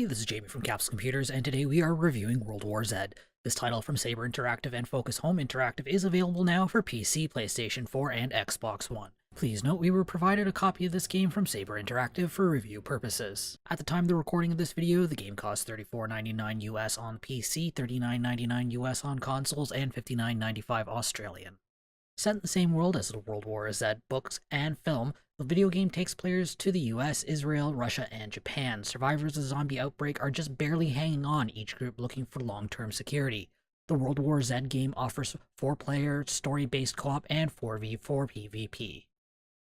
this is Jamie from Capsule Computers, and today we are reviewing World War Z. This title from Saber Interactive and Focus Home Interactive is available now for PC, PlayStation 4, and Xbox One. Please note we were provided a copy of this game from Saber Interactive for review purposes. At the time of the recording of this video, the game cost $34.99 US on PC, $39.99 US on consoles, and $59.95 Australian. Set in the same world as the World War Z books and film, the video game takes players to the US, Israel, Russia, and Japan. Survivors of the zombie outbreak are just barely hanging on, each group looking for long-term security. The World War Z game offers 4-player, story-based co-op, and 4v4 PvP.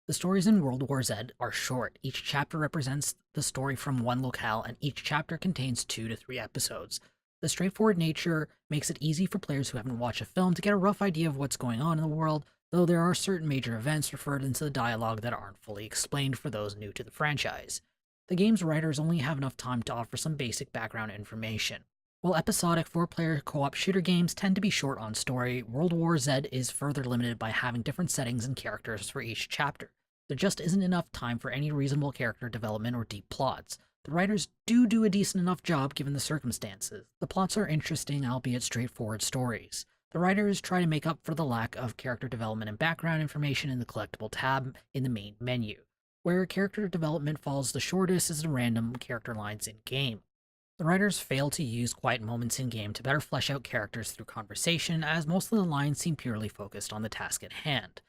The stories in World War Z are short. Each chapter represents the story from one locale, and each chapter contains 2 to 3 episodes. The straightforward nature makes it easy for players who haven't watched a film to get a rough idea of what's going on in the world, though there are certain major events referred into the dialogue that aren't fully explained for those new to the franchise. The game's writers only have enough time to offer some basic background information. While episodic 4-player co-op shooter games tend to be short on story, World War Z is further limited by having different settings and characters for each chapter. There just isn't enough time for any reasonable character development or deep plots. The writers do a decent enough job given the circumstances. The plots are interesting, albeit straightforward stories. The writers try to make up for the lack of character development and background information in the collectible tab in the main menu. Where character development falls the shortest is the random character lines in-game. The writers fail to use quiet moments in-game to better flesh out characters through conversation, as most of the lines seem purely focused on the task at hand.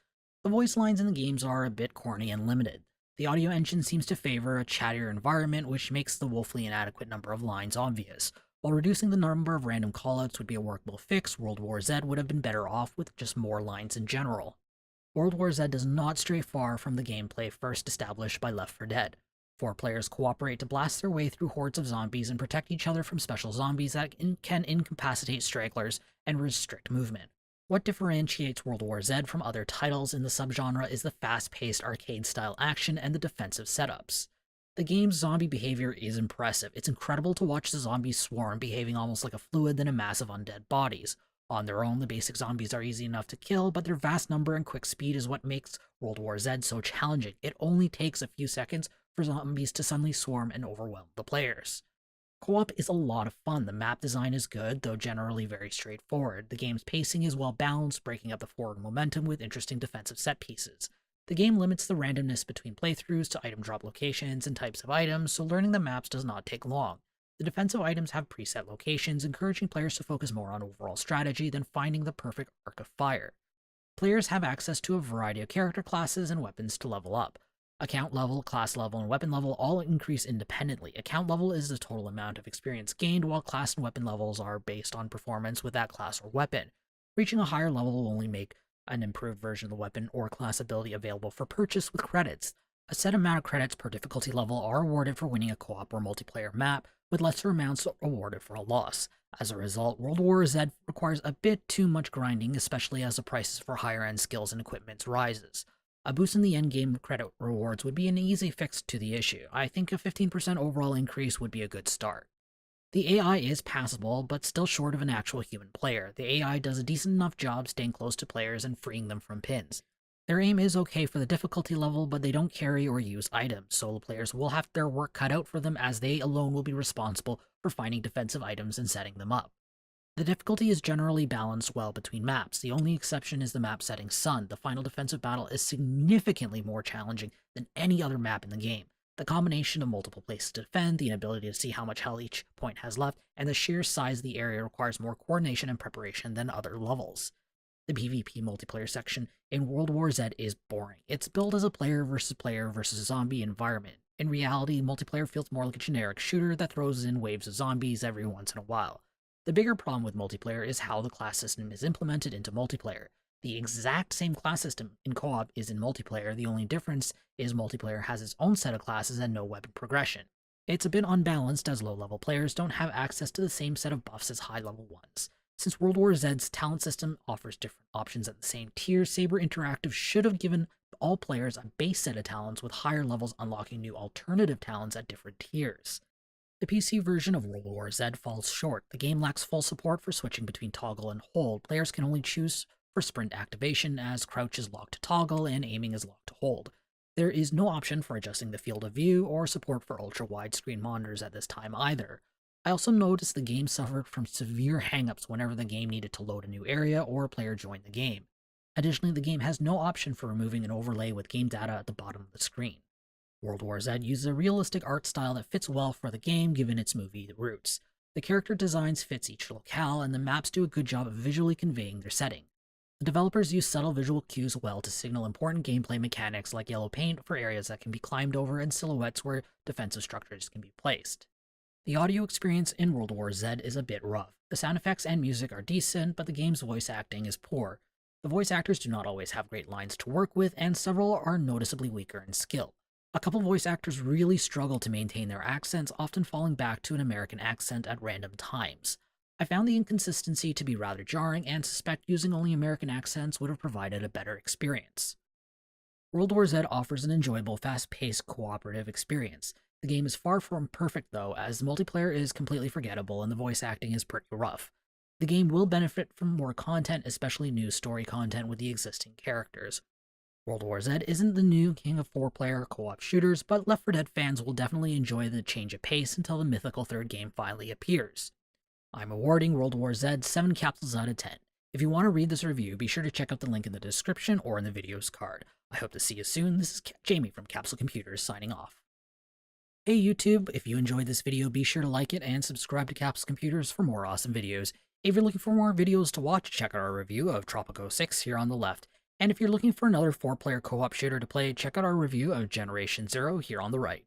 The voice lines in the games are a bit corny and limited. The audio engine seems to favor a chattier environment, which makes the woefully inadequate number of lines obvious. While reducing the number of random callouts would be a workable fix, World War Z would have been better off with just more lines in general. World War Z does not stray far from the gameplay first established by Left 4 Dead. 4 players cooperate to blast their way through hordes of zombies and protect each other from special zombies that can incapacitate stragglers and restrict movement. What differentiates World War Z from other titles in the subgenre is the fast-paced arcade-style action and the defensive setups. The game's zombie behavior is impressive. It's incredible to watch the zombies swarm, behaving almost like a fluid than a mass of undead bodies. On their own, the basic zombies are easy enough to kill, but their vast number and quick speed is what makes World War Z so challenging. It only takes a few seconds for zombies to suddenly swarm and overwhelm the players. Co-op is a lot of fun. The map design is good, though generally very straightforward. The game's pacing is well balanced, breaking up the forward momentum with interesting defensive set pieces. The game limits the randomness between playthroughs to item drop locations and types of items, so learning the maps does not take long. The defensive items have preset locations, encouraging players to focus more on overall strategy than finding the perfect arc of fire. Players have access to a variety of character classes and weapons to level up. Account level, class level, and weapon level all increase independently. Account level is the total amount of experience gained, while class and weapon levels are based on performance with that class or weapon. Reaching a higher level will only make an improved version of the weapon or class ability available for purchase with credits. A set amount of credits per difficulty level are awarded for winning a co-op or multiplayer map, with lesser amounts awarded for a loss. As a result, World War Z requires a bit too much grinding, especially as the prices for higher-end skills and equipment rises. A boost in the endgame credit rewards would be an easy fix to the issue. I think a 15% overall increase would be a good start. The AI is passable, but still short of an actual human player. The AI does a decent enough job staying close to players and freeing them from pins. Their aim is okay for the difficulty level, but they don't carry or use items. Solo players will have their work cut out for them, as they alone will be responsible for finding defensive items and setting them up. The difficulty is generally balanced well between maps. The only exception is the map setting Sun. The final defensive battle is significantly more challenging than any other map in the game. The combination of multiple places to defend, the inability to see how much health each point has left, and the sheer size of the area requires more coordination and preparation than other levels. The PvP multiplayer section in World War Z is boring. It's built as a player versus zombie environment. In reality, multiplayer feels more like a generic shooter that throws in waves of zombies every once in a while. The bigger problem with multiplayer is how the class system is implemented into multiplayer. The exact same class system in co-op is in multiplayer. The only difference is multiplayer has its own set of classes and no weapon progression. It's a bit unbalanced, as low-level players don't have access to the same set of buffs as high-level ones. Since World War Z's talent system offers different options at the same tier, Saber Interactive should have given all players a base set of talents, with higher levels unlocking new alternative talents at different tiers. The PC version of World War Z falls short. The game lacks full support for switching between toggle and hold. Players can only choose for sprint activation, as crouch is locked to toggle and aiming is locked to hold. There is no option for adjusting the field of view or support for ultra-widescreen monitors at this time either. I also noticed the game suffered from severe hangups whenever the game needed to load a new area or a player joined the game. Additionally, the game has no option for removing an overlay with game data at the bottom of the screen. World War Z uses a realistic art style that fits well for the game given its movie roots. The character designs fits each locale, and the maps do a good job of visually conveying their setting. The developers use subtle visual cues well to signal important gameplay mechanics like yellow paint for areas that can be climbed over and silhouettes where defensive structures can be placed. The audio experience in World War Z is a bit rough. The sound effects and music are decent, but the game's voice acting is poor. The voice actors do not always have great lines to work with, and several are noticeably weaker in skill. A couple voice actors really struggle to maintain their accents, often falling back to an American accent at random times. I found the inconsistency to be rather jarring and suspect using only American accents would have provided a better experience. World War Z offers an enjoyable, fast-paced, cooperative experience. The game is far from perfect though, as the multiplayer is completely forgettable and the voice acting is pretty rough. The game will benefit from more content, especially new story content with the existing characters. World War Z isn't the new king of 4-player co-op shooters, but Left 4 Dead fans will definitely enjoy the change of pace until the mythical third game finally appears. I'm awarding World War Z 7 capsules out of 10. If you want to read this review, be sure to check out the link in the description or in the video's card. I hope to see you soon. This is Jamie from Capsule Computers signing off. Hey YouTube, if you enjoyed this video, be sure to like it and subscribe to Capsule Computers for more awesome videos. If you're looking for more videos to watch, check out our review of Tropico 6 here on the left. And if you're looking for another 4-player co-op shooter to play, check out our review of Generation Zero here on the right.